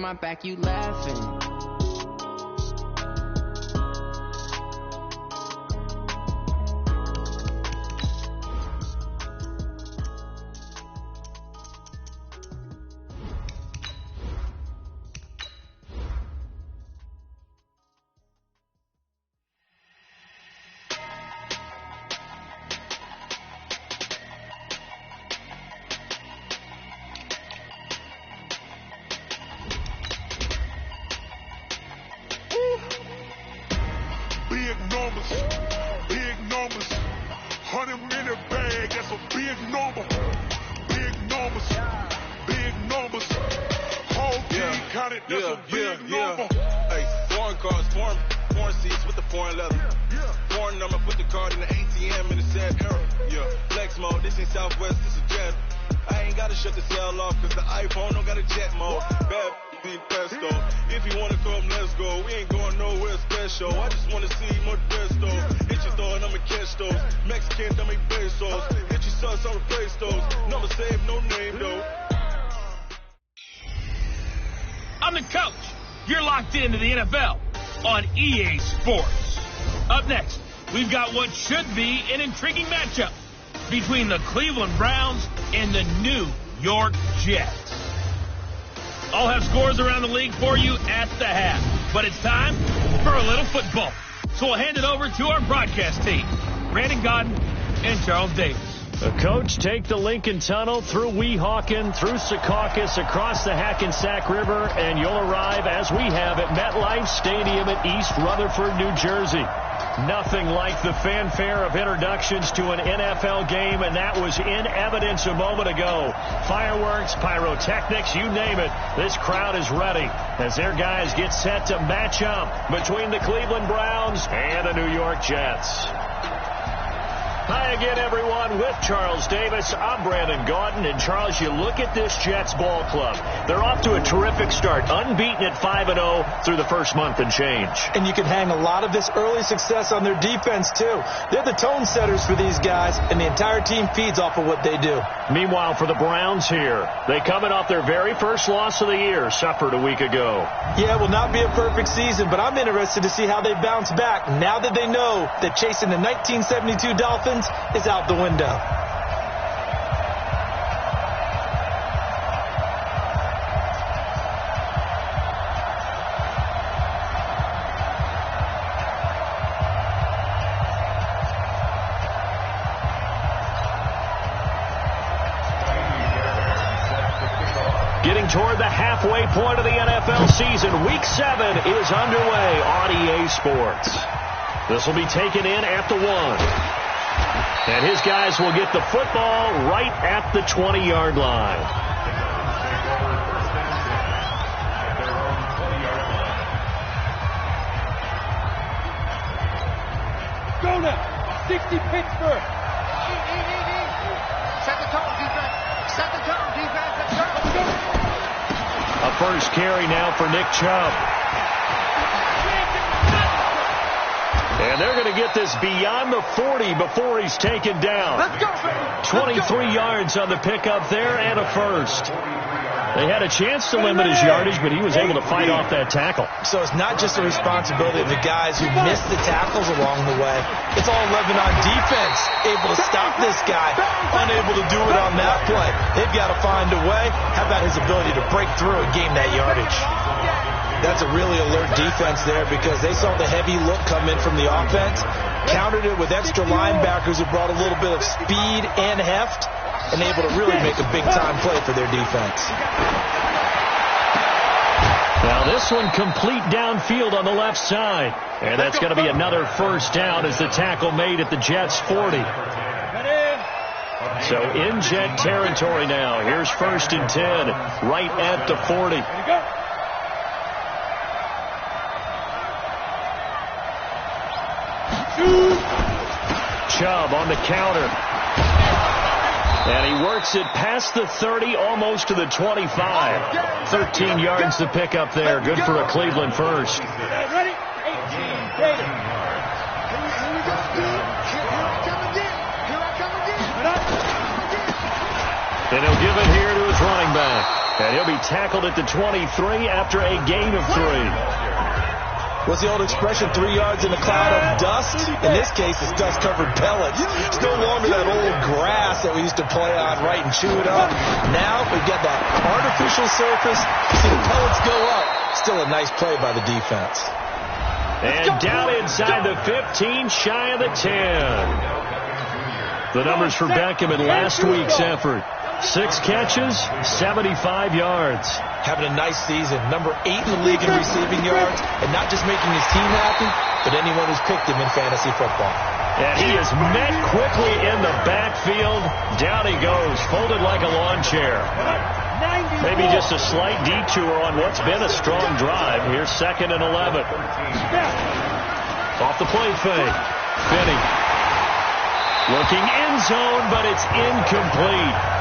my back, you laughing. Big numbers, 100 in the bag, that's a big number. Big numbers, whole team counted, that's a big number. Hey, foreign cars, foreign seats with the foreign leather. Foreign number, put the card in the ATM in the sad era. Flex mode, this ain't Southwest, this is Jet. I ain't gotta shut the cell off, cause the iPhone don't got a jet mode. Bad be pesto. If you wanna come, let's go. We ain't going nowhere special. I just wanna see Modesto. Hit your throw and I'ma catch those. Mexican, I make pesos. Hit your sus, I'll replace those. Number save, no name though. I'm the coach. You're locked into the NFL on EA Sports. Up next, we've got what should be an intriguing matchup between the Cleveland Browns and the New York Jets. I'll have scores around the league for you at the half. But it's time for a little football. So we'll hand it over to our broadcast team, Brandon Gaudin and Charles Davis. Coach, take the Lincoln Tunnel through Weehawken, through Secaucus, across the Hackensack River, and you'll arrive, as we have, at MetLife Stadium in East Rutherford, New Jersey. Nothing like the fanfare of introductions to an NFL game, and that was in evidence a moment ago. Fireworks, pyrotechnics, you name it. This crowd is ready as their guys get set to match up between the Cleveland Browns and the New York Jets. Hi again, everyone. With Charles Davis, I'm Brandon Gaudin. And, Charles, you look at this Jets ball club. They're off to a terrific start, unbeaten at 5-0 through the first month and change. And you can hang a lot of this early success on their defense, too. They're the tone setters for these guys, and the entire team feeds off of what they do. Meanwhile, for the Browns here, they coming off their very first loss of the year, suffered a week ago. Yeah, it will not be a perfect season, but I'm interested to see how they bounce back now that they know that chasing the 1972 Dolphins is out the window. Getting toward the halfway point of the NFL season, Week 7 is underway on EA Sports. This will be taken in at the 1. And his guys will get the football right at the 20-yard line. Go now. 60 Pittsburgh. Set the tone, defense. Set the tone, defense. Let's go. A first carry now for Nick Chubb. And they're going to get this beyond the 40 before he's taken down. Let's go, baby. 23 yards on the pickup there and a first. They had a chance to limit his yardage, but he was able to fight off that tackle. So it's not just the responsibility of the guys who missed the tackles along the way. It's all Lebanon defense able to stop this guy, unable to do it on that play. They've got to find a way. How about his ability to break through and gain that yardage? That's a really alert defense there because they saw the heavy look come in from the offense, countered it with extra linebackers who brought a little bit of speed and heft, and able to really make a big-time play for their defense. Now this one complete downfield on the left side. And that's going to be another first down as the tackle made at the Jets' 40. So in Jet territory now. Here's 1st and 10 right at the 40. Chubb on the counter. And he works it past the 30, almost to the 25. 13 yards to pick up there. Good for a Cleveland first. Ready? 18. And he'll give it here to his running back. And he'll be tackled at the 23 after a gain of 3. What's the old expression, 3 yards in a cloud of dust? In this case, it's dust-covered pellets. It's no longer that old grass that we used to play on, right, and chew it up. Now we've got that artificial surface. You see the pellets go up. Still a nice play by the defense. And down inside the 15, shy of the 10. The numbers for Beckham in last week's effort. 6 catches, 75 yards. Having a nice season. Number 8 in the league in receiving yards. And not just making his team happy, but anyone who's picked him in fantasy football. And he is met quickly in the backfield. Down he goes, folded like a lawn chair. Maybe just a slight detour on what's been a strong drive. Here's 2nd and 11. Off the play fake. Finney. Looking end zone, but it's incomplete.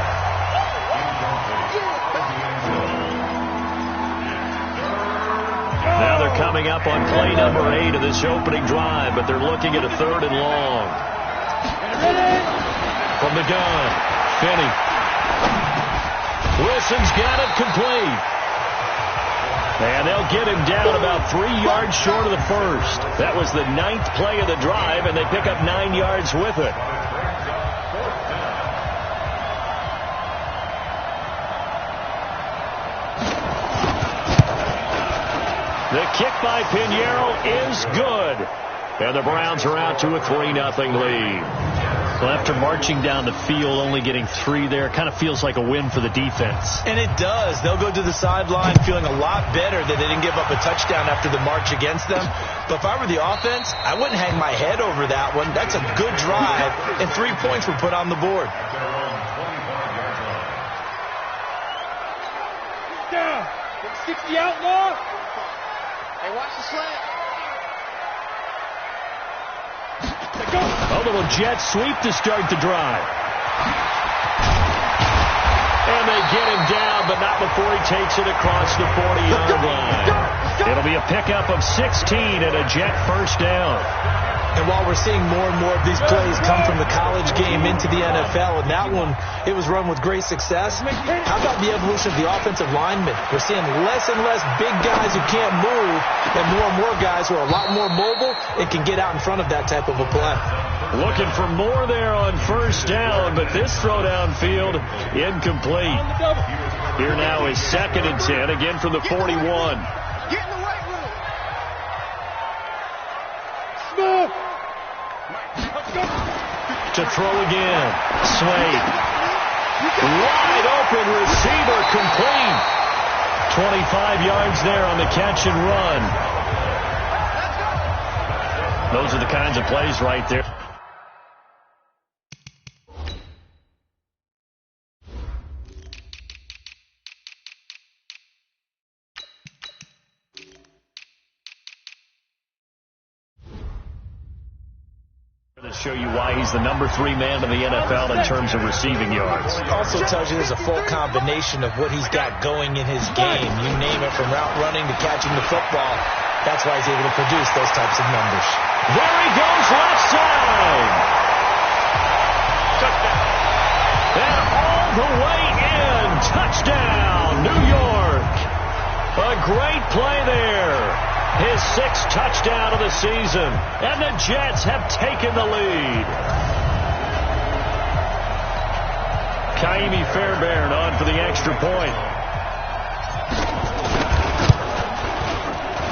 Now they're coming up on play number 8 of this opening drive, but they're looking at a 3rd and long. From the gun, Finney. Wilson's got it complete. And they'll get him down about 3 yards short of the first. That was the 9th play of the drive, and they pick up 9 yards with it. The kick by Pinheiro is good. And the Browns are out to a 3-0 lead. Well, after marching down the field, only getting 3 there, kind of feels like a win for the defense. And it does. They'll go to the sideline feeling a lot better that they didn't give up a touchdown after the march against them. But if I were the offense, I wouldn't hang my head over that one. That's a good drive, and 3 points were put on the board. Down. 60 outlaw. Hey, watch the slant. A little jet sweep to start the drive. And they get him down, but not before he takes it across the 40-yard line. It'll be a pickup of 16 and a jet first down. And while we're seeing more and more of these plays come from the college game into the NFL, and that one, it was run with great success, how about the evolution of the offensive linemen? We're seeing less and less big guys who can't move, and more guys who are a lot more mobile and can get out in front of that type of a play. Looking for more there on first down, but this throw downfield incomplete. Here now is 2nd and 10, again from the 41. Get in the weight room. Smith. To throw again. Slade. Wide open receiver complete. 25 yards there on the catch and run. Those are the kinds of plays right there. To show you why he's the number 3 man in the NFL in terms of receiving yards. Also tells you there's a full combination of what he's got going in his game. You name it, from route running to catching the football. That's why he's able to produce those types of numbers. There he goes, left side. And all the way in. Touchdown, New York. A great play there. His 6th touchdown of the season. And the Jets have taken the lead. Kaimi Fairbairn on for the extra point.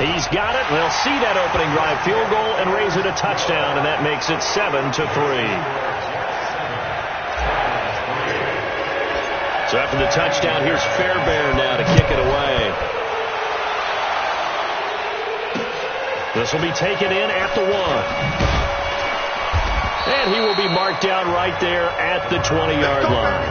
He's got it. They'll see that opening drive field goal and raise it a touchdown, and that makes it 7-3. So after the touchdown, here's Fairbairn now to kick it away. This will be taken in at the 1. And he will be marked down right there at the 20-yard line.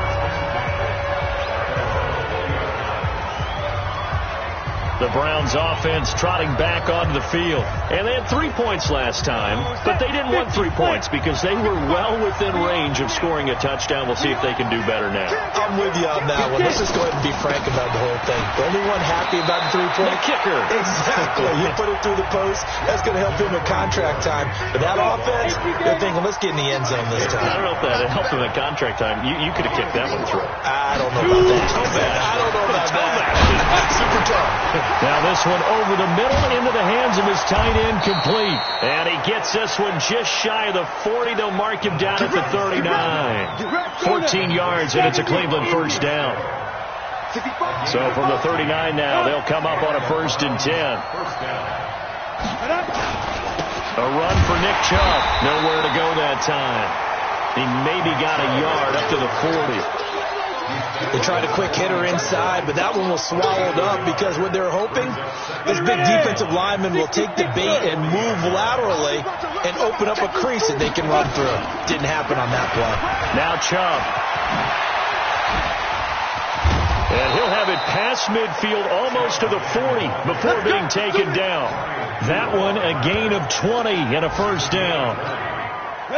The Browns offense trotting back onto the field. And they had 3 points last time, but they didn't want 3 points because they were well within range of scoring a touchdown. We'll see if they can do better now. I'm with you on that one. Let's just go ahead and be frank about the whole thing. The only one happy about the 3-point? The kicker. Exactly. You put it through the post. That's going to help him at contract time. But that offense, they're thinking, let's get in the end zone this time. I don't know if that helped him at contract time. You could have kicked that one through. I don't know about that. I don't know about that. Super tough. Now this one over the middle into the hands of his tight end, complete. And he gets this one just shy of the 40. They'll mark him down at the 39. 14 yards, and it's a Cleveland first down. So from the 39 now, they'll come up on a 1st and 10. A run for Nick Chubb. Nowhere to go that time. He maybe got a yard up to the 40. They tried a quick hitter inside, but that one was swallowed up because what they're hoping, this big defensive lineman will take the bait and move laterally and open up a crease that they can run through. Didn't happen on that play. Now Chubb. And he'll have it past midfield almost to the 40 before being taken down. That one a gain of 20 and a first down.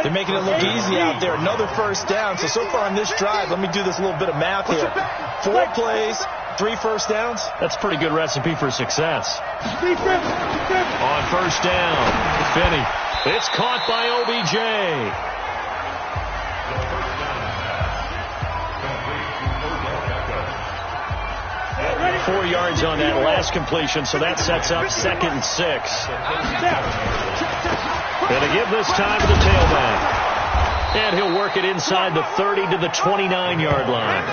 They're making it look easy out there. Another first down. So far on this drive, let me do this little bit of math here. 4 plays, 3 first downs. That's a pretty good recipe for success. On first down, Finney. It's caught by OBJ. 4 yards on that last completion, so that sets up 2nd and 6. Gonna give this time to the tailback. And he'll work it inside the 30 to the 29-yard line.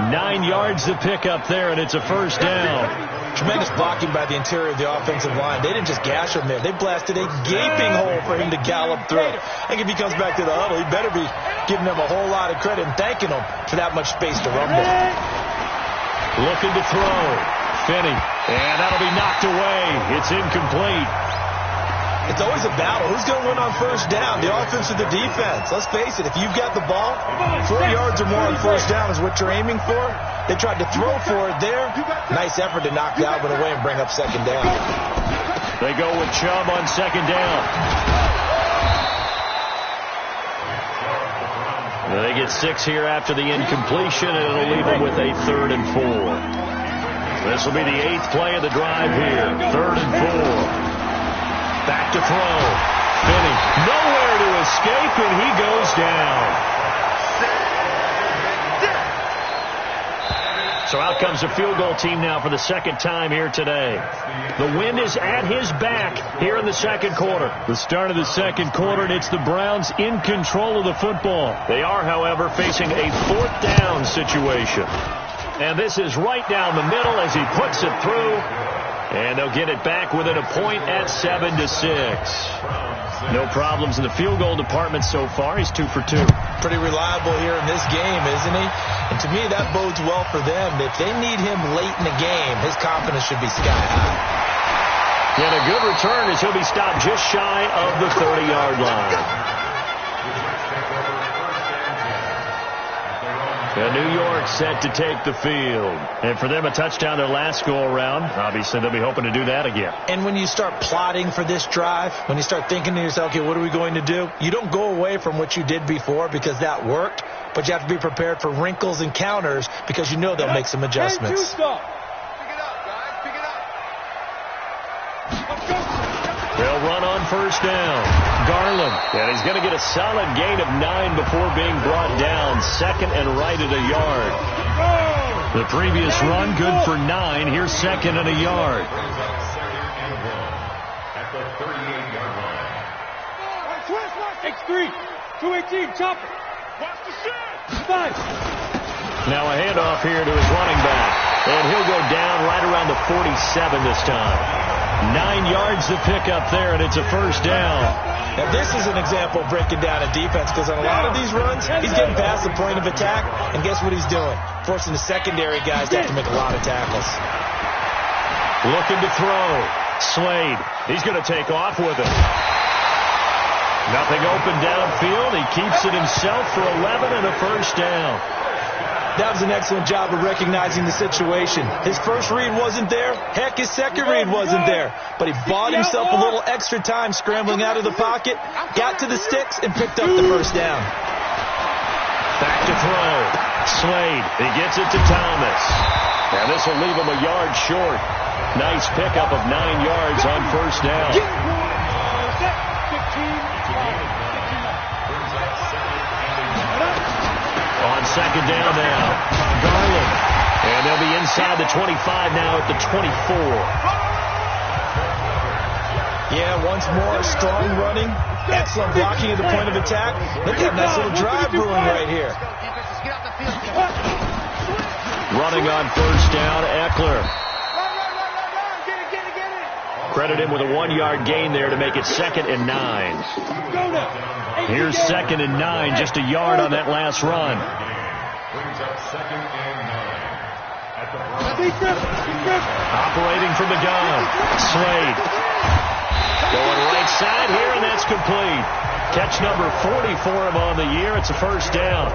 9 yards to pick up there, and it's a first down. Tremendous blocking by the interior of the offensive line. They didn't just gash him there. They blasted a gaping hole for him to gallop through. I think if he comes back to the huddle, he better be giving them a whole lot of credit and thanking them for that much space to rumble. Looking to throw. Finney. And that'll be knocked away. It's incomplete. It's always a battle. Who's going to win on first down? The offense or the defense? Let's face it. If you've got the ball, 4 yards or more on first down is what you're aiming for. They tried to throw for it there. Nice effort to knock Dalvin away and bring up 2nd down. They go with Chubb on 2nd down. They get 6 here after the incompletion, and it'll leave them with a 3rd and 4. This will be the 8th play of the drive here. 3rd and 4. Back to throw. Finney. Nowhere to escape, and he goes down. So out comes the field goal team now for the 2nd time here today. The wind is at his back here in the 2nd quarter. The start of the 2nd quarter, and it's the Browns in control of the football. They are, however, facing a 4th down situation. And this is right down the middle as he puts it through. And they'll get it back within a point at 7-6. No problems in the field goal department so far. He's 2 for 2. Pretty reliable here in this game, isn't he? And to me, that bodes well for them. If they need him late in the game, his confidence should be sky high. And a good return as he'll be stopped just shy of the 30-yard line. And New York set to take the field. And for them, a touchdown their last go-around. Obviously, they'll be hoping to do that again. And when you start plotting for this drive, when you start thinking to yourself, okay, what are we going to do? You don't go away from what you did before because that worked, but you have to be prepared for wrinkles and counters because you know they'll make some adjustments. Pick it up, guys. Pick it up. They'll run on first down. Garland. And he's going to get a solid gain of 9 before being brought down. 2nd and right at a yard. The previous run, good for 9. Here's 2nd and a yard. X3, 218, chop it. Watch the shot. 5. Now a handoff here to his running back. And he'll go down right around the 47 this time. 9 yards to pick up there, and it's a first down. Now, this is an example of breaking down a defense because on a lot of these runs, he's getting past the point of attack, and guess what he's doing? Forcing the secondary guys to have to make a lot of tackles. Looking to throw. Slade. He's going to take off with it. Nothing open downfield. He keeps it himself for 11 and a first down. That was an excellent job of recognizing the situation. His first read wasn't there. Heck, his second read wasn't there. But he bought himself a little extra time scrambling out of the pocket, got to the sticks, and picked up the first down. Back to throw. Slade, he gets it to Thomas. And this will leave him a yard short. Nice pickup of 9 yards on first down. On second down now, Garland. And they'll be inside the 25 now at the 24. Yeah, once more, strong running, excellent blocking at the point of attack. Look at that nice little drive brewing right here. Running on first down, Eckler. Credit him with a 1-yard gain there to make it 2nd and 9. Here's 2nd and 9, just a yard on that last run. Operating from the gun, Slade. Going right side here, and that's complete. Catch number 40 for him on the year. It's a first down.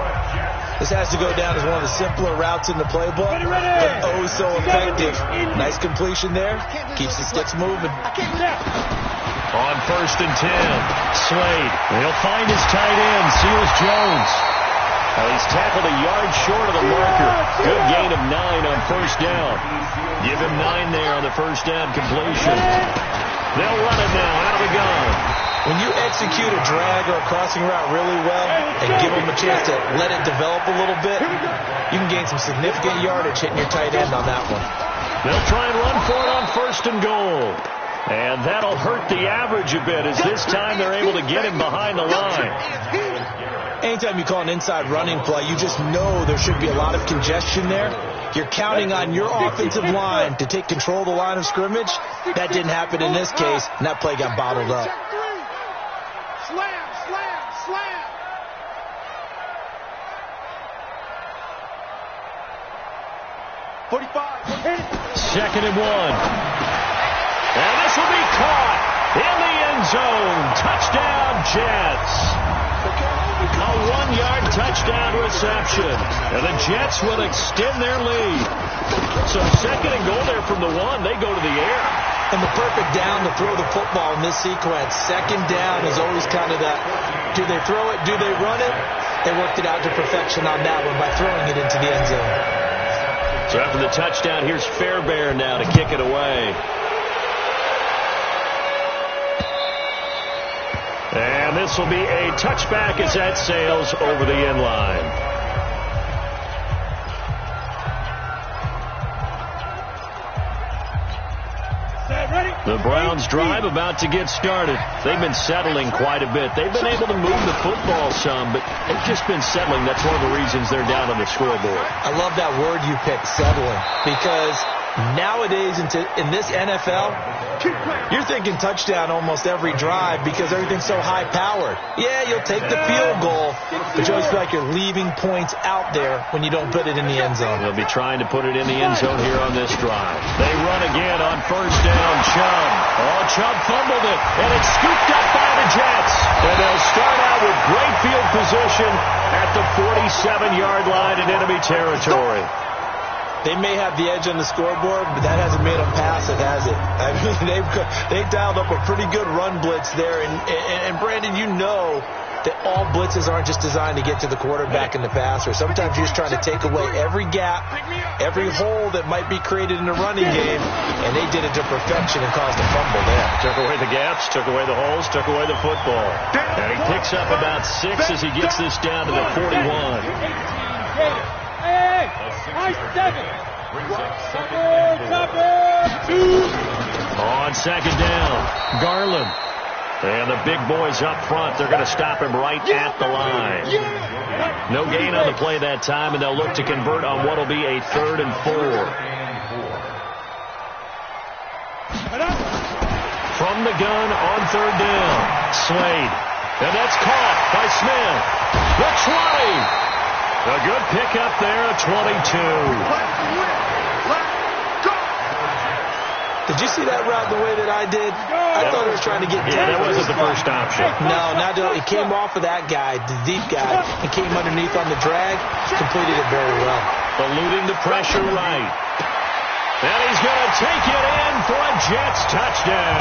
This has to go down as one of the simpler routes in the playbook, but oh so effective. Nice completion there. Keeps the sticks moving. On first and 10, Slade. He'll find his tight end, Seals Jones. He's tackled a yard short of the marker. Good gain of 9 on first down. Give him 9 there on the first down completion. They'll run it now out of the gun. When you execute a drag or a crossing route really well and give them a chance to let it develop a little bit, you can gain some significant yardage hitting your tight end on that one. They'll try and run for it on first and goal. And that'll hurt the average a bit as this time they're able to get him behind the line. Anytime you call an inside running play, you just know there should be a lot of congestion there. You're counting on your offensive line to take control of the line of scrimmage. That didn't happen in this case, and that play got bottled up. Slam, slam, slam. Second and 1. And this will be caught in the end zone. Touchdown, Jets. A 1-yard touchdown reception. And the Jets will extend their lead. So second and goal there from the 1. They go to the air. And the perfect down to throw the football in this sequence. Second down is always kind of that, do they throw it, do they run it? They worked it out to perfection on that one by throwing it into the end zone. So after the touchdown, here's Fairbairn now to kick it away. And this will be a touchback as that sails over the end line. The Browns drive about to get started. They've been settling quite a bit. They've been able to move the football some, but they've just been settling. That's one of the reasons they're down on the scoreboard. I love that word you picked, settling, because nowadays in this NFL, you're thinking touchdown almost every drive because everything's so high-powered. Yeah, you'll take the field goal, but you always feel like you're leaving points out there when you don't put it in the end zone. They'll be trying to put it in the end zone here on this drive. They run again on first down. Chubb. Oh, Chubb fumbled it, and it's scooped up by the Jets. And they'll start out with great field position at the 47-yard line in enemy territory. They may have the edge on the scoreboard, but that hasn't made them pass it, has it? I mean, they've dialed up a pretty good run blitz there. And Brandon, you know that all blitzes aren't just designed to get to the quarterback and the passer. Sometimes you're just trying to take away every gap, every hole that might be created in the running game, and they did it to perfection and caused a fumble there. Took away the gaps, took away the holes, took away the football. And he picks up about 6 as he gets this down to the 41. On second down, Garland. And the big boys up front, they're going to stop him right at the line. No gain on the play that time, and they'll look to convert on what will be a 3rd and 4. From the gun on 3rd down, Slade. And that's caught by Smith. The 20. A good pickup there at 22. Did you see that route the way that I did? I thought he was trying to get down. Yeah, that wasn't the first option. No, it came off of that guy, the deep guy, and came underneath on the drag, completed it very well. Eluding the pressure right. And he's going to take it in for a Jets touchdown.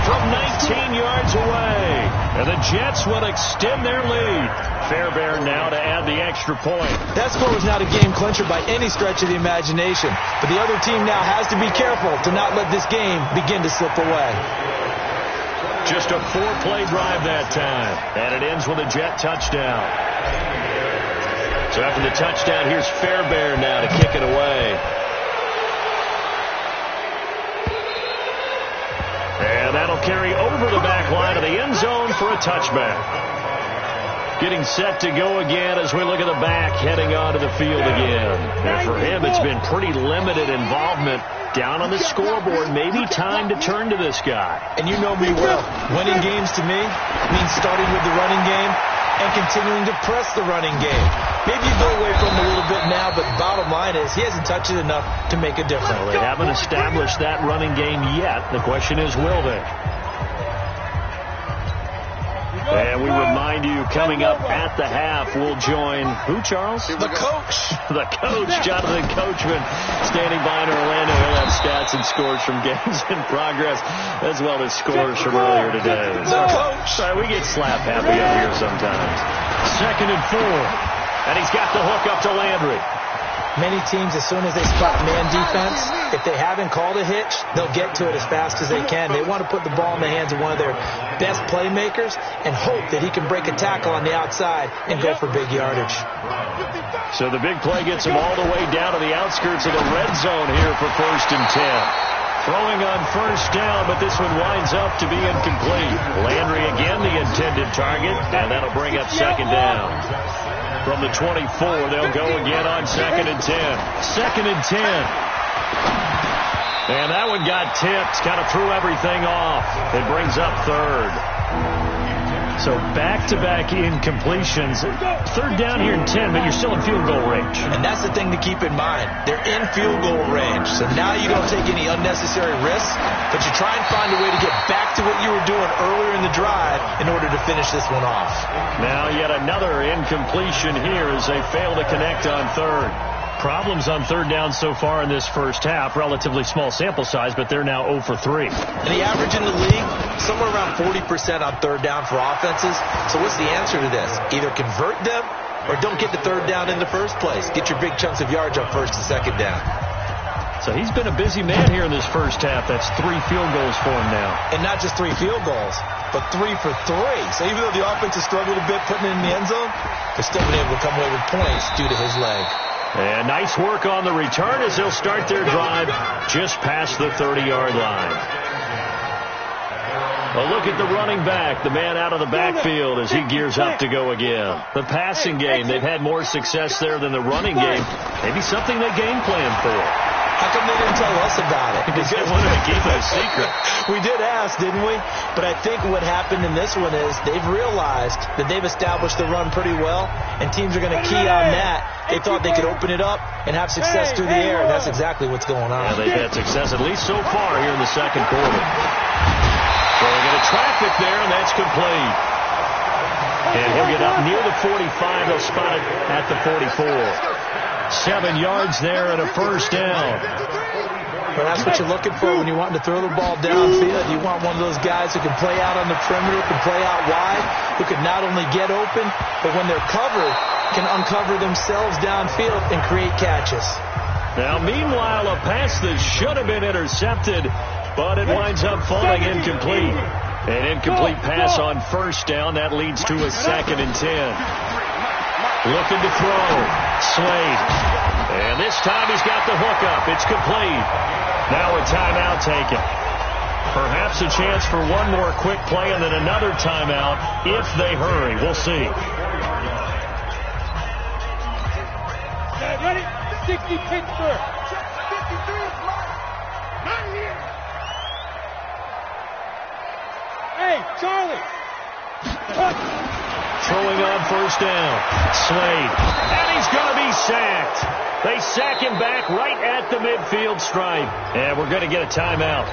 From 19 yards away. And the Jets will extend their lead. Fairbairn now to add the extra point. That score was not a game clincher by any stretch of the imagination. But the other team now has to be careful to not let this game begin to slip away. Just a 4-play drive that time. And it ends with a Jet touchdown. So after the touchdown, here's Fairbairn now to kick it away. And that'll carry over the back line of the end zone for a touchback. Getting set to go again as we look at the back heading onto the field again. And for him, it's been pretty limited involvement down on the scoreboard. Maybe time to turn to this guy. And you know me well. Winning games to me means starting with the running game and continuing to press the running game. Maybe you go away from him a little bit now, but the bottom line is he hasn't touched it enough to make a difference. Well, they haven't established that running game yet. The question is, will they? And we remind you, coming up at the half, we'll join who, Charles? The coach. The coach, Jonathan Coachman, standing by in Orlando. He'll have stats and scores from games in progress, as well as scores from earlier today. The coach. Sorry, we get slap happy up here sometimes. 2nd and 4. And he's got the hook up to Landry. Many teams, as soon as they spot man defense, if they haven't called a hitch, they'll get to it as fast as they can. They want to put the ball in the hands of one of their best playmakers and hope that he can break a tackle on the outside and go for big yardage. So the big play gets him all the way down to the outskirts of the red zone here for 1st and 10. Throwing on 1st down, but this one winds up to be incomplete. Landry again the intended target, and that'll bring up 2nd down. From the 24, they'll go again on 2nd and 10. 2nd and 10. And that one got tipped, kind of threw everything off. It brings up 3rd. So back-to-back incompletions. 3rd down here in 10, but you're still in field goal range. And that's the thing to keep in mind. They're in field goal range. So now you don't take any unnecessary risks, but you try and find a way to get back to what you were doing earlier in the drive in order to finish this one off. Now yet another incompletion here as they fail to connect on 3rd. Problems on 3rd down so far in this first half. Relatively small sample size, but they're now 0 for 3. And the average in the league, somewhere around 40% on 3rd down for offenses. So what's the answer to this? Either convert them or don't get the 3rd down in the first place. Get your big chunks of yards on 1st and 2nd down. So he's been a busy man here in this first half. That's 3 field goals for him now. And not just 3 field goals, but 3 for 3. So even though the offense has struggled a bit putting it in the end zone, they're still been able to come away with points due to his leg. And nice work on the return as they'll start their drive just past the 30-yard line. A look at the running back, the man out of the backfield as he gears up to go again. The passing game, they've had more success there than the running game. Maybe something they game planned for. How come they didn't tell us about it? Because they wanted to keep it a secret. We did ask, didn't we? But I think what happened in this one is they've realized that they've established the run pretty well, and teams are going to key on that. They thought they could open it up and have success through the air, and that's exactly what's going on. Yeah, they've had success, at least so far, here in the 2nd quarter. Throwing into traffic there, and that's complete. And he'll get up near the 45. They'll spot it at the 44. 7 yards there and a 1st down. Well, that's what you're looking for when you're wanting to throw the ball downfield. You want one of those guys who can play out on the perimeter, can play out wide, who can not only get open, but when they're covered, can uncover themselves downfield and create catches. Now, meanwhile, a pass that should have been intercepted, but it winds up falling incomplete. An incomplete pass on 1st down. That leads to a 2nd and 10. Looking to throw. Slade. And this time he's got the hook up. It's complete. Now a timeout taken. Perhaps a chance for one more quick play and then another timeout if they hurry. We'll see. Ready? 60 Pittsburgh. 53 is mine. Not here. Hey, Charlie. throwing on first down. Slade. And he's going to be sacked. They sack him back right at the midfield stripe. And we're going to get a timeout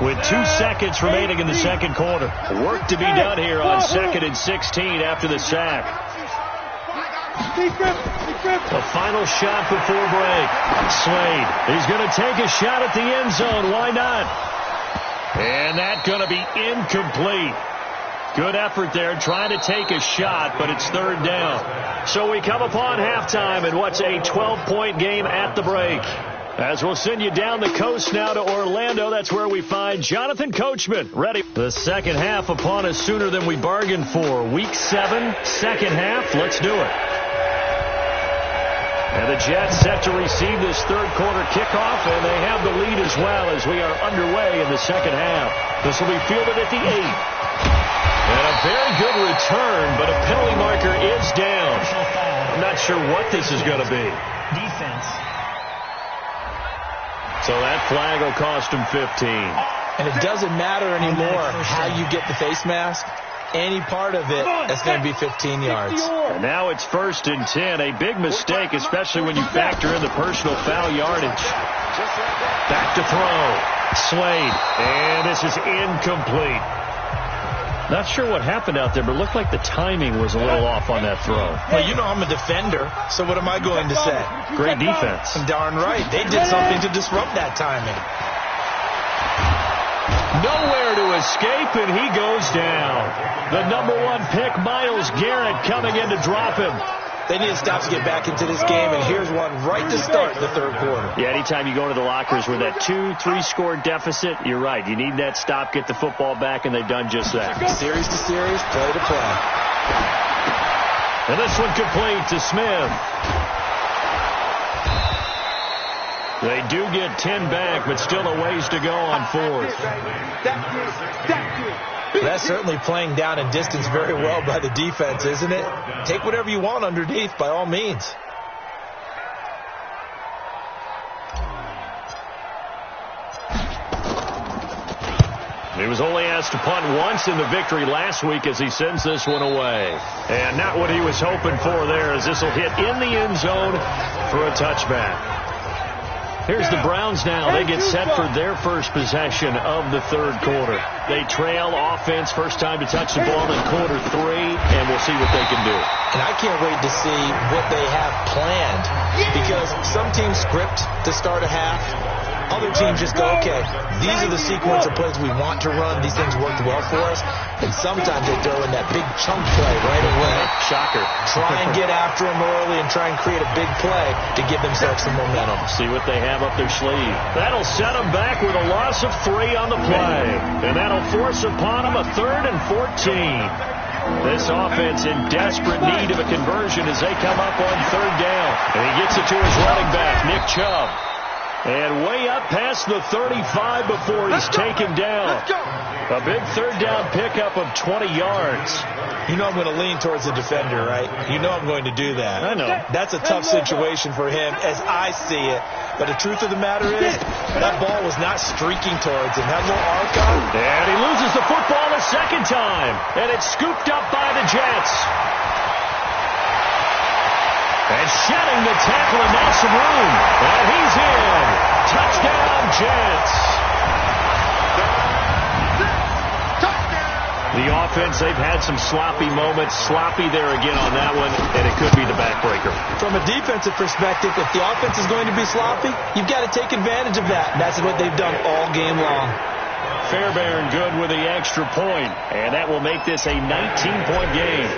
with 2 seconds remaining in the second quarter. Work to be done here on 2nd and 16 after the sack. The final shot before break. Slade. He's going to take a shot at the end zone. Why not? And that's going to be incomplete. Good effort there trying to take a shot, but it's third down. So we come upon halftime in what's a 12-point game at the break. As we'll send you down the coast now to Orlando, that's where we find Jonathan Coachman ready. The second half upon us sooner than we bargained for. Week 7, second half. Let's do it. And the Jets set to receive this third quarter kickoff, and they have the lead as well as we are underway in the second half. This will be fielded at the 8. And a very good return, but a penalty marker is down. I'm not sure what this is going to be. Defense. So that flag will cost him 15. And it doesn't matter anymore how you get the face mask. Any part of it, that's going to be 15 yards. And now it's 1st and 10. A big mistake, especially when you factor in the personal foul yardage. Back to throw. Slade. And this is incomplete. Not sure what happened out there, but it looked like the timing was a little off on that throw. Well, you know I'm a defender, so what am I going to say? Great defense. Darn right. They did something to disrupt that timing. Nowhere to escape, and he goes down. The number 1 pick, Myles Garrett, coming in to drop him. They need to stop to get back into this game, and here's one right to start the third quarter. Yeah, anytime you go into the lockers with that 2-3 score deficit, you're right. You need that stop, get the football back, and they've done just that. Series to series, play to play. And this one complete to Smith. They do get 10 back, but still a ways to go on 4th. That's certainly playing down in distance very well by the defense, isn't it? Take whatever you want underneath, by all means. He was only asked to punt once in the victory last week as he sends this one away. And not what he was hoping for there, as this will hit in the end zone for a touchback. Here's the Browns now. They get set for their first possession of the third quarter. They trail offense, first time to touch the ball in quarter 3, and we'll see what they can do. And I can't wait to see what they have planned, because some teams script to start a half. Other teams just go, okay, these are the sequence of plays we want to run. These things worked well for us. And sometimes they throw in that big chunk play right away. Shocker. Try and get after them early and try and create a big play to give themselves some momentum. See what they have up their sleeve. That'll set them back with a loss of 3 on the play. And that'll force upon them a 3rd and 14. This offense in desperate need of a conversion as they come up on 3rd down. And he gets it to his running back, Nick Chubb. And way up past the 35 before he's taken down. A big 3rd down pickup of 20 yards. You know I'm going to lean towards the defender, right? You know I'm going to do that. I know. That's a tough situation for him as I see it. But the truth of the matter is, that ball was not streaking towards him. That little arc on. And he loses the football a second time. And it's scooped up by the Jets. And shedding the tackle, and now some room. And he's in. Touchdown, Jets. The offense, they've had some sloppy moments. Sloppy there again on that one, and it could be the backbreaker. From a defensive perspective, if the offense is going to be sloppy, you've got to take advantage of that. That's what they've done all game long. Fairbairn good with the extra point, and that will make this a 19-point game.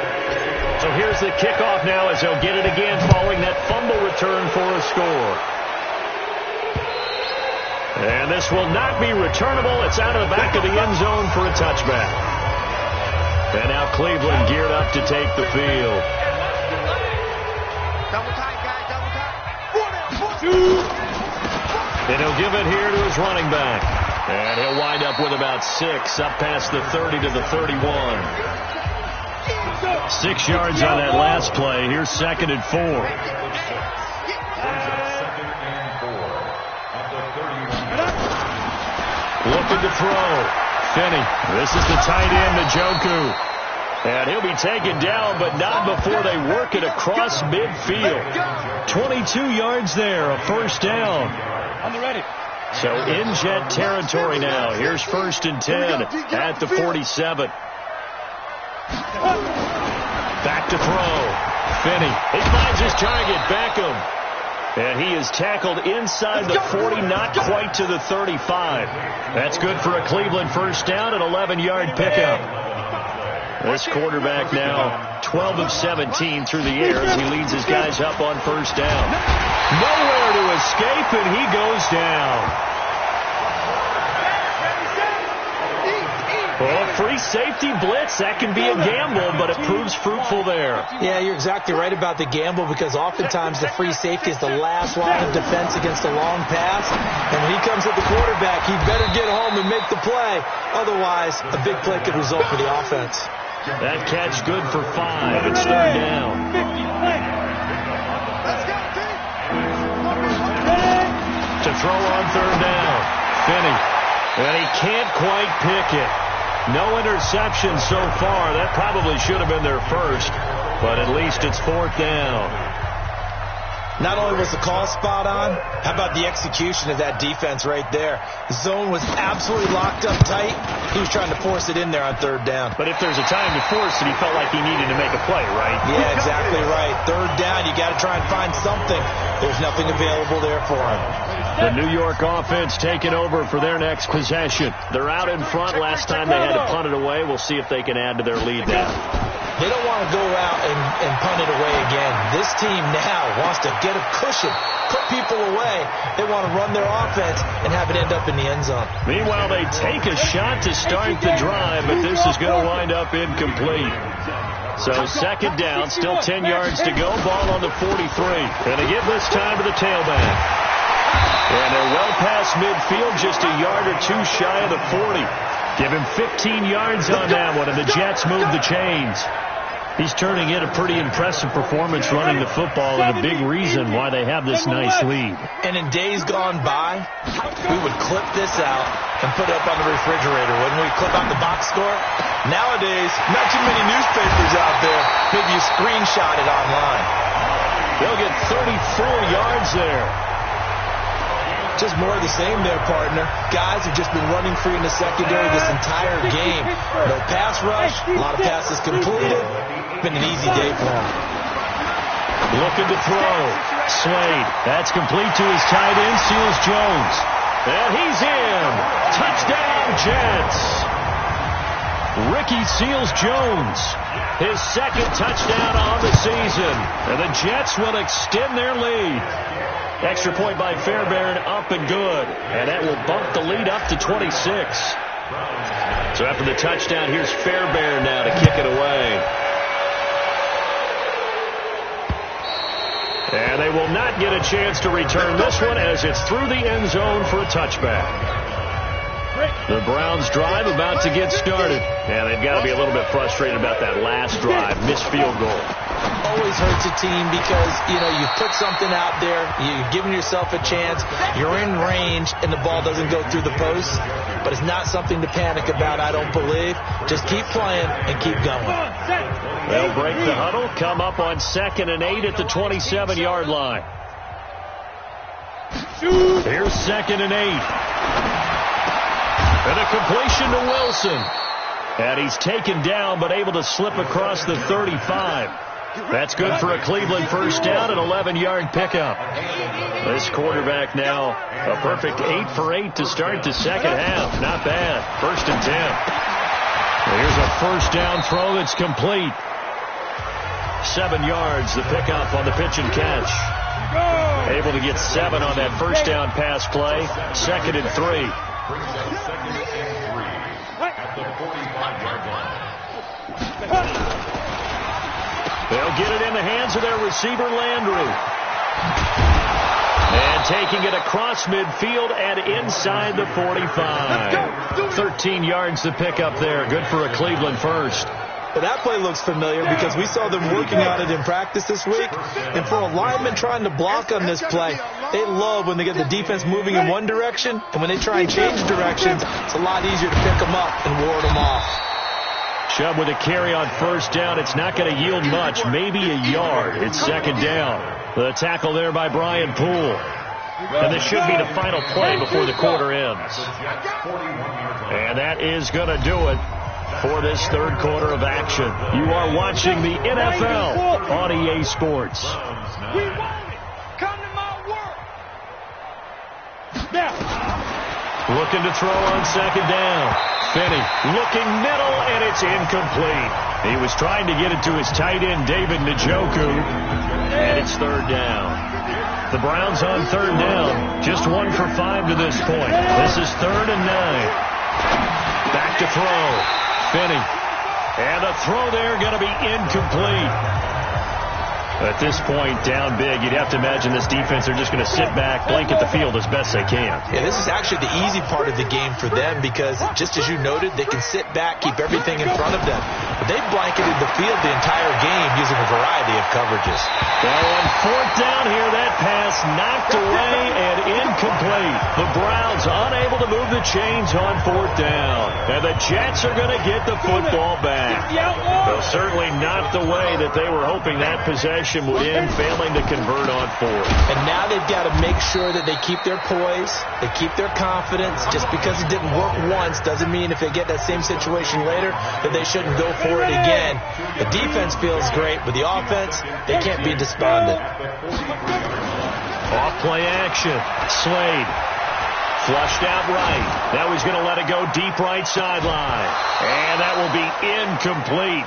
So here's the kickoff now as they'll get it again following that fumble return for a score. And this will not be returnable. It's out of the back of the end zone for a touchback. And now Cleveland geared up to take the field. Double time, guys, double time. And he'll give it here to his running back. And he'll wind up with about 6 up past the 30 to the 31. 6 yards on that last play. Here's 2nd and 4. Looking to throw. Finney. This is the tight end, Njoku. And he'll be taken down, but not before they work it across midfield. 22 yards there, a first down. On the ready. So in Jet territory now. Here's 1st and 10 at the 47. Back to throw. Finney. He finds his target, Beckham. And he is tackled inside the 40, not quite to the 35. That's good for a Cleveland first down, an 11-yard pickup. This quarterback now 12 of 17 through the air as he leads his guys up on first down. Nowhere to escape, and he goes down. Well, free safety blitz, that can be a gamble, but it proves fruitful there. Yeah, you're exactly right about the gamble because oftentimes the free safety is the last line of defense against a long pass. And when he comes at the quarterback, he better get home and make the play. Otherwise, a big play could result for the offense. That catch good for 5. It's 3rd down. To throw on 3rd down. Finney. And he can't quite pick it. No interception so far. That probably should have been their first, but at least it's 4th down. Not only was the call spot on, how about the execution of that defense right there? The zone was absolutely locked up tight. He was trying to force it in there on 3rd down. But if there's a time to force it, he felt like he needed to make a play, right? Yeah, exactly right. 3rd down, you got to try and find something. There's nothing available there for him. The New York offense taking over for their next possession. They're out in front. Last time they had to punt it away. We'll see if they can add to their lead now. They don't want to go out and punt it away again. This team now wants to get a cushion, put people away. They want to run their offense and have it end up in the end zone. Meanwhile, they take a shot to start the drive, but this is going to wind up incomplete. So 2nd down, still 10 yards to go. Ball on the 43. And they give this time to the tailback. And they're well past midfield, just a yard or two shy of the 40. Give him 15 yards on that one, and the Jets move the chains. He's turning in a pretty impressive performance running the football, and a big reason why they have this nice lead. And in days gone by, we would clip this out and put it up on the refrigerator. Wouldn't we clip out the box score? Nowadays, not too many newspapers out there. Maybe you screenshot it online. They'll get 34 yards there. Just more of the same there, partner. Guys have just been running free in the secondary this entire game. No pass rush, a lot of passes completed. Been an easy day for them. Looking to throw. Slade. That's complete to his tight end, Seals Jones. And he's in. Touchdown, Jets. Ricky Seals-Jones. His 2nd touchdown on the season. And the Jets will extend their lead. Extra point by Fairbairn, up and good. And that will bump the lead up to 26. So after the touchdown, here's Fairbairn now to kick it away. And they will not get a chance to return this one as it's through the end zone for a touchback. The Browns drive about to get started. And they've got to be a little bit frustrated about that last drive, missed field goal. Always hurts a team because, you put something out there, you're giving yourself a chance, you're in range, and the ball doesn't go through the post. But it's not something to panic about, I don't believe. Just keep playing and keep going. They'll break the huddle, come up on 2nd and 8 at the 27-yard line. Here's 2nd and 8. And a completion to Wilson. And he's taken down, but able to slip across the 35. That's good for a Cleveland first down, an 11-yard pickup. This quarterback now a perfect 8 for 8 to start the second half. Not bad. 1st and 10. Here's a first down throw that's complete. 7 yards, the pickup on the pitch and catch. Able to get 7 on that first down pass play. 2nd and 3. They'll get it in the hands of their receiver, Landry. And taking it across midfield and inside the 45. 13 yards to pick up there. Good for a Cleveland first. Well, that play looks familiar because we saw them working on it in practice this week. And for a lineman trying to block on this play, they love when they get the defense moving in one direction. And when they try and change directions, it's a lot easier to pick them up and ward them off. Chubb with a carry on first down. It's not going to yield much, maybe a yard. It's second down. The tackle there by Brian Poole. And this should be the final play before the quarter ends. And that is going to do it for this third quarter of action. You are watching the NFL on EA Sports. We want it. Come to my work. Now. Looking to throw on second down. Finney looking middle, and it's incomplete. He was trying to get it to his tight end, David Njoku, and it's third down. The Browns on third down, just 1 for 5 to this point. This is 3rd and 9. Back to throw. Finney. And the throw there going to be incomplete. At this point, down big, you'd have to imagine this defense are just going to sit back, blanket the field as best they can. Yeah, this is actually the easy part of the game for them because, just as you noted, they can sit back, keep everything in front of them. But they've blanketed the field the entire game using a variety of coverages. Well, on fourth down here, that pass knocked away and incomplete. The Browns unable to move the chains on fourth down. And the Jets are going to get the football back. Well, certainly not the way that they were hoping that possession would end, failing to convert on fourth. And now they've got to make sure that they keep their poise, they keep their confidence. Just because it didn't work once doesn't mean if they get that same situation later that they shouldn't go for it again. The defense feels great, but the offense, they can't be despondent. Off play action. Slade. Flushed out right. Now he's going to let it go deep right sideline. And that will be incomplete.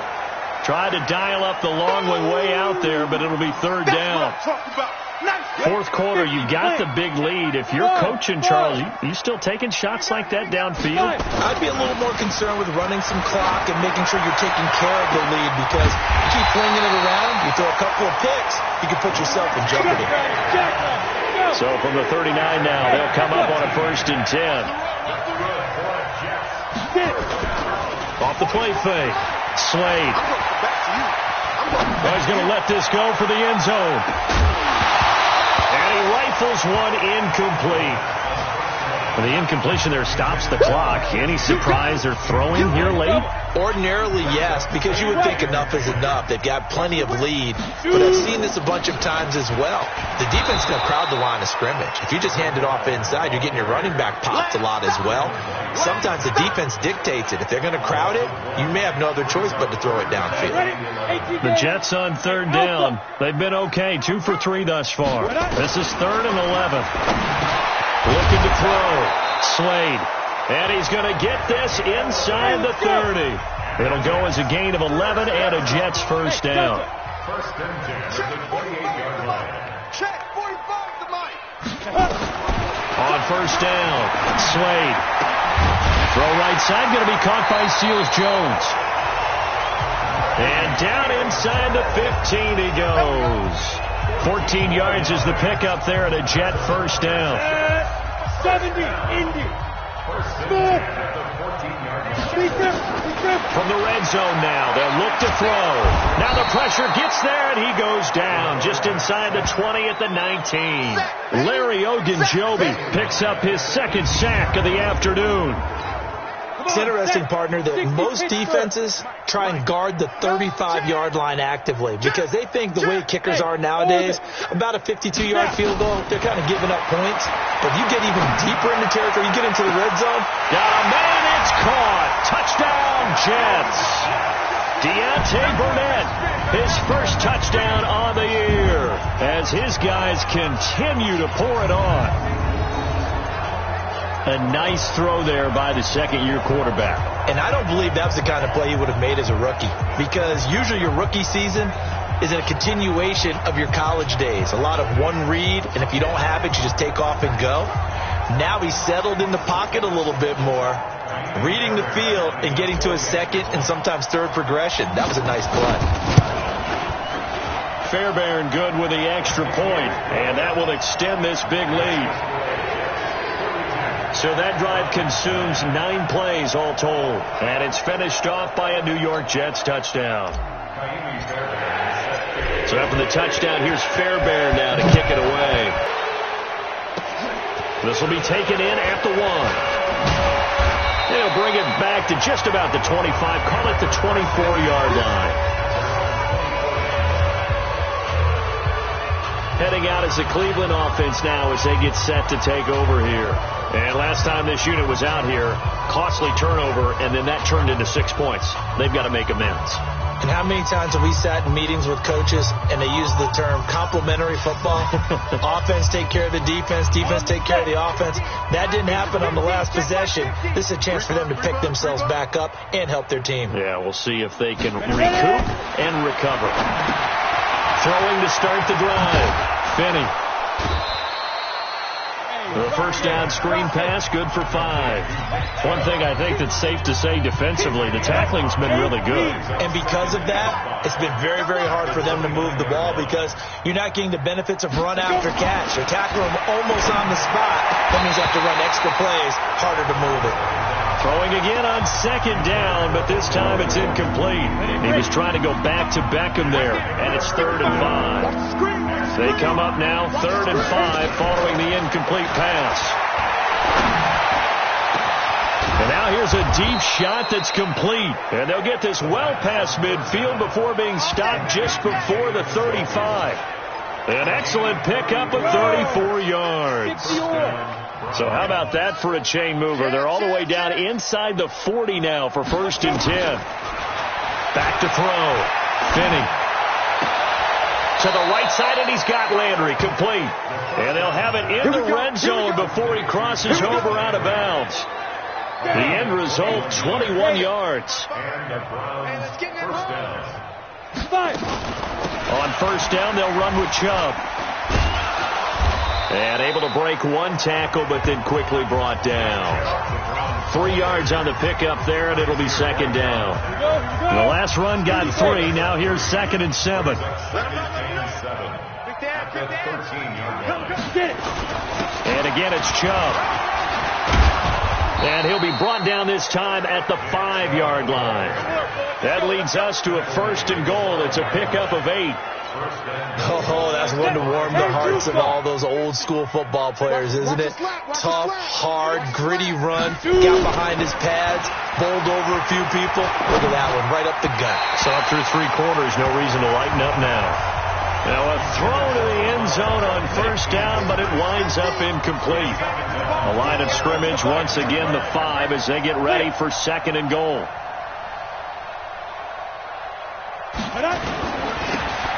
Tried to dial up the long way out there, but it'll be third down. Fourth quarter, you've got the big lead. If you're coaching, Charles, you still taking shots like that downfield? I'd be a little more concerned with running some clock and making sure you're taking care of the lead because you keep flinging it around, you throw a couple of picks, you can put yourself in jeopardy. So from the 39 now, they'll come up on a 1st and 10. Off the play fake. Slade. He's going to let this go for the end zone. And he rifles one incomplete. And the incompletion there stops the clock. Any surprise they're throwing here late? Ordinarily, yes, because you would think enough is enough. They've got plenty of lead, but I've seen this a bunch of times as well. The defense is going to crowd the line of scrimmage. If you just hand it off inside, you're getting your running back popped a lot as well. Sometimes the defense dictates it. If they're going to crowd it, you may have no other choice but to throw it downfield. The Jets on third down. They've been okay, 2 for 3 thus far. This is 3rd and 11. Looking to throw. Slade. And he's going to get this inside the 30. It'll go as a gain of 11 and a Jets first down. On first down, Slade. Throw right side, going to be caught by Seals-Jones. And down inside the 15 he goes. 14 yards is the pickup there at a Jet first down. 70, Indy. From the red zone now, they'll look to throw. Now the pressure gets there, and he goes down just inside the 20 at the 19. Larry Ogunjobi picks up his 2nd sack of the afternoon. It's interesting, partner, that most defenses try and guard the 35-yard line actively because they think the way kickers are nowadays, about a 52-yard field goal, they're kind of giving up points. But you get even deeper into territory, you get into the red zone. Got a man, it's caught. Touchdown, Jets. Deontay Burnett, his first touchdown on the year as his guys continue to pour it on. A nice throw there by the second-year quarterback. And I don't believe that was the kind of play he would have made as a rookie because usually your rookie season is a continuation of your college days. A lot of one read, and if you don't have it, you just take off and go. Now he's settled in the pocket a little bit more, reading the field and getting to his 2nd and sometimes 3rd progression. That was a nice play. Fairbairn good with the extra point, and that will extend this big lead. So that drive consumes 9 plays all told. And it's finished off by a New York Jets touchdown. So after the touchdown, here's Fairbairn now to kick it away. This will be taken in at the 1. They'll bring it back to just about the 25. Call it the 24-yard line. Heading out is the Cleveland offense now as they get set to take over here. And last time this unit was out here, costly turnover, and then that turned into 6 points. They've got to make amends. And how many times have we sat in meetings with coaches and they use the term complementary football? Offense take care of the defense, defense take care of the offense. That didn't happen on the last possession. This is a chance for them to pick themselves back up and help their team. Yeah, we'll see if they can recoup and recover. Throwing to start the drive. Finney. The first down screen pass, good for 5. One thing I think that's safe to say defensively, the tackling's been really good. And because of that, it's been very, very hard for them to move the ball because you're not getting the benefits of run after catch. You're tackling them almost on the spot. That means you have to run extra plays, harder to move it. Throwing again on second down, but this time it's incomplete. He was trying to go back to Beckham there, and it's 3rd and 5. They come up now, 3rd and 5, following the incomplete pass. And now here's a deep shot that's complete. And they'll get this well past midfield before being stopped just before the 35. An excellent pickup of 34 yards. So how about that for a chain mover? They're all the way down inside the 40 now for 1st and 10. Back to throw. Finney. To the right side, and he's got Landry complete. And they'll have it in the red zone before he crosses over out of bounds. The end result, 21 yards. On first down, they'll run with Chubb. And able to break one tackle, but then quickly brought down. 3 yards on the pickup there, and it'll be 2nd down. The last run got 3. Now here's 2nd and 7. And again, it's Chubb. And he'll be brought down this time at the 5-yard line. That leads us to a 1st and goal. It's a pickup of 8. Oh, that's one to warm the hearts of all those old school football players, isn't it? Tough, hard, gritty run. Got behind his pads, bowled over a few people. Look at that one, right up the gut. So up through 3 quarters, no reason to lighten up now. Now a throw to the end zone on first down, but it winds up incomplete. The line of scrimmage once again the 5 as they get ready for 2nd and goal.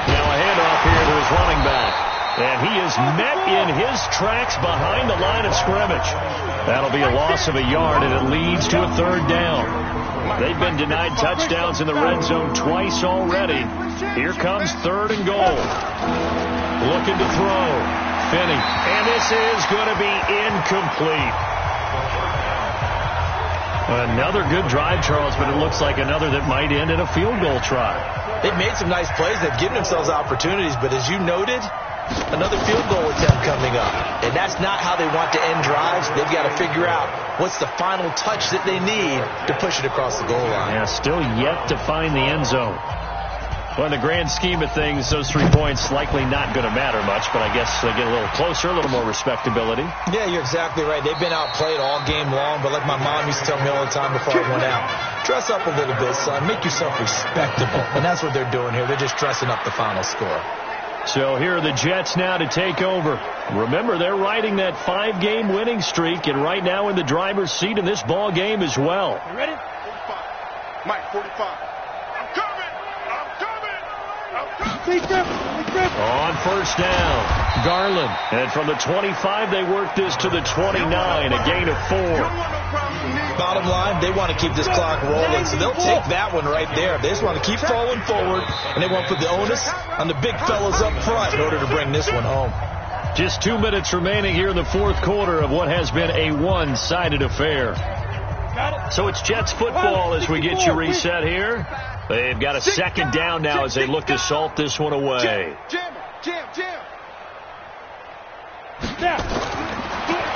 Now a handoff here to his running back. And he is met in his tracks behind the line of scrimmage. That'll be a loss of a yard, and it leads to a 3rd down. They've been denied touchdowns in the red zone twice already. Here comes 3rd and goal. Looking to throw. Finney. And this is going to be incomplete. Another good drive, Charles, but it looks like another that might end in a field goal try. They've made some nice plays. They've given themselves opportunities, but as you noted, another field goal attempt coming up. And that's not how they want to end drives. They've got to figure out what's the final touch that they need to push it across the goal line. Yeah, still yet to find the end zone. Well, in the grand scheme of things, those 3 points likely not going to matter much, but I guess they get a little closer, a little more respectability. Yeah, you're exactly right. They've been outplayed all game long, but like my mom used to tell me all the time before I went out, dress up a little bit, son. Make yourself respectable. And that's what they're doing here. They're just dressing up the final score. So here are the Jets now to take over. Remember, they're riding that 5-game winning streak, and right now in the driver's seat in this ball game as well. You ready? 45. Mike, 45. I'm coming. On first down, Garland. And from the 25, they work this to the 29, a gain of 4. Bottom line, they want to keep this clock rolling, so they'll take that one right there. They just want to keep falling forward, and they want to put the onus on the big fellas up front in order to bring this one home. Just 2 minutes remaining here in the 4th quarter of what has been a one-sided affair. So it's Jets football as we get you reset here. They've got a 2nd down now as they look to salt this one away. Jam.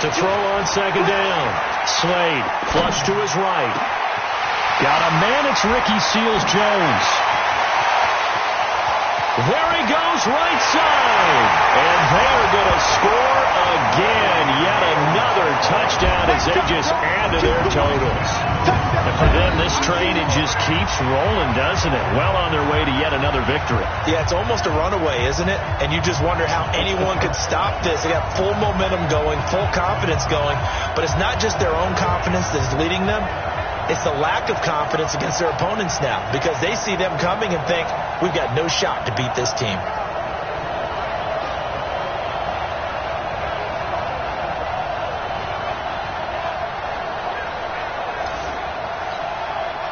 To throw on 2nd down. Slade, flush to his right. Got a man, it's Ricky Seals-Jones. There he goes, right side. And they're going to score again. Yet another touchdown as as they just add to their totals. And for them, this train, it just keeps rolling, doesn't it? Well on their way to yet another victory. Yeah, it's almost a runaway, isn't it? And you just wonder how anyone could stop this. They got full momentum going, full confidence going. But it's not just their own confidence that's leading them. It's the lack of confidence against their opponents now, because they see them coming and think, we've got no shot to beat this team.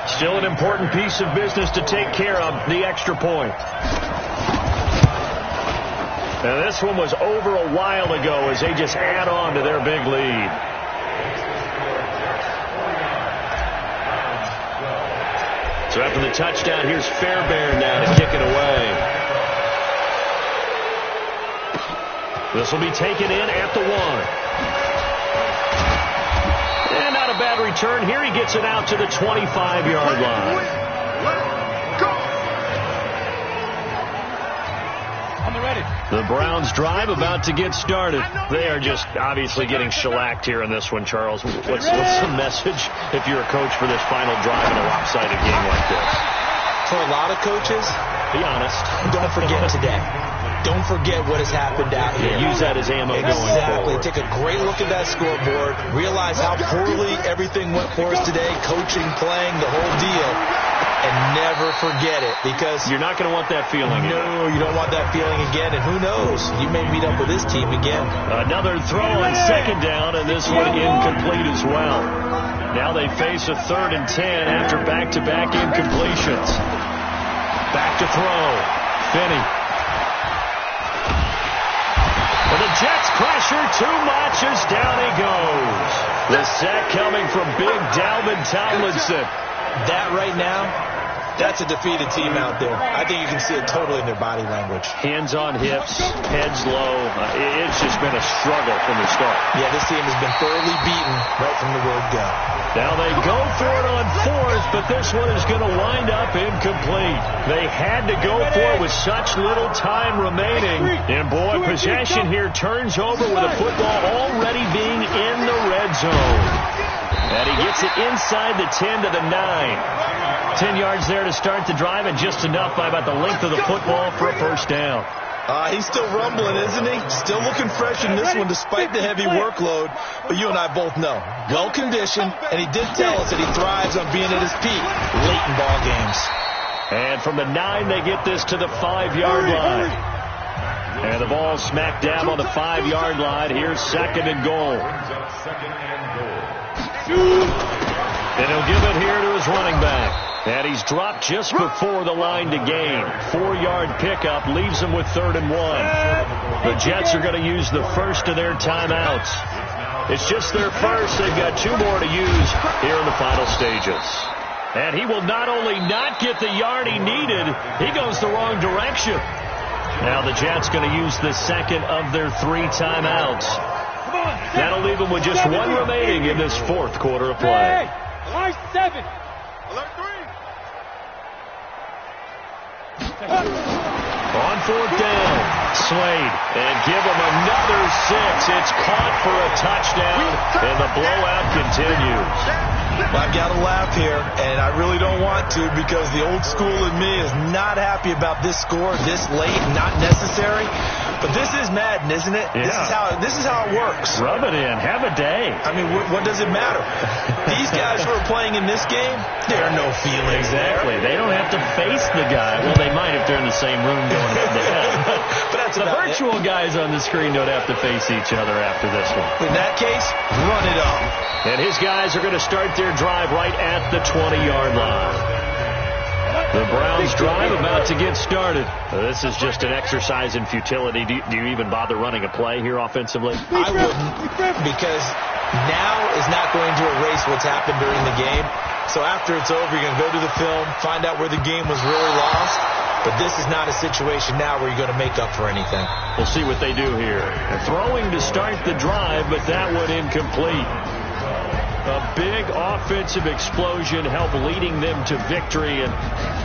Still an important piece of business to take care of, the extra point. Now this one was over a while ago as they just add on to their big lead. So after the touchdown, here's Fairbairn now to kick it away. This will be taken in at the 1. And not a bad return. Here he gets it out to the 25-yard line. The Browns drive about to get started. They are just obviously getting shellacked here in this one, Charles. What's the message if you're a coach for this final drive in a lopsided game like this? For a lot of coaches, be honest, don't forget today. Don't forget what has happened out here. Use that as ammo going forward. Exactly. Take a great look at that scoreboard. Realize how poorly everything went for us today. Coaching, playing, the whole deal. And never forget it, because you're not going to want that feeling. No, you don't want that feeling again. And who knows? You may meet up with this team again. Another throw on second down, and this one incomplete as well. Now they face a 3rd and 10 after back-to-back incompletions. Back to throw. Finney. Well, the Jets pressure too much as down he goes. The sack coming from big Dalvin Tomlinson. That right now, that's a defeated team out there. I think you can see it totally in their body language. Hands on hips, heads low. It's just been a struggle from the start. Yeah, this team has been thoroughly beaten right from the word go. Now they go for it on 4th, but this one is going to wind up incomplete. They had to go for it with such little time remaining. And boy, possession here turns over with the football already being in the red zone. And he gets it inside the 10 to the 9. 10 yards there to start the drive, and just enough by about the length of the football for a first down. He's still rumbling, isn't he? Still looking fresh in this one despite the heavy workload. But you and I both know, well-conditioned, and he did tell us that he thrives on being at his peak late in ball games. And from the 9, they get this to the 5-yard line. And the ball smacked down on the 5-yard line. Here's 2nd and goal. And he'll give it here to his running back. And he's dropped just before the line to gain. 4-yard pickup leaves him with 3rd and 1. The Jets are going to use the first of their timeouts. It's just their first. They've got 2 more to use here in the final stages. And he will not only not get the yard he needed, he goes the wrong direction. Now the Jets going to use the second of their 3 timeouts. That'll leave them with just 1 remaining in this 4th quarter of play. Line 7. On 4th down, Slade, and give him another 6. It's caught for a touchdown, and the blowout continues. I've got to laugh here, and I really don't want to, because the old school in me is not happy about this score this late, not necessary. But this is Madden, isn't it? Yeah. This is how it works. Rub it in. Have a day. I mean, what does it matter? These guys who are playing in this game, there are no feelings exactly. They don't have to face the guy. Well, they might if they're in the same room going head to head. But that's the virtual guys on the screen don't have to face each other after this one. In that case, run it up. And his guys are going to start their drive right at the 20-yard line. The Browns drive about to get started. This is just an exercise in futility. Do you even bother running a play here offensively? I wouldn't, because now is not going to erase what's happened during the game. So after it's over, you're going to go to the film, find out where the game was really lost. But this is not a situation now where you're going to make up for anything. We'll see what they do here. They're throwing to start the drive, but that one incomplete. A big offensive explosion helped leading them to victory. And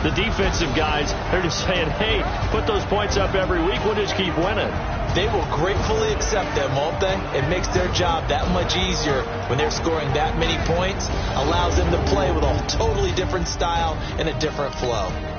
the defensive guys, they're just saying, hey, put those points up every week. We'll just keep winning. They will gratefully accept them, won't they? It makes their job that much easier when they're scoring that many points. Allows them to play with a totally different style and a different flow.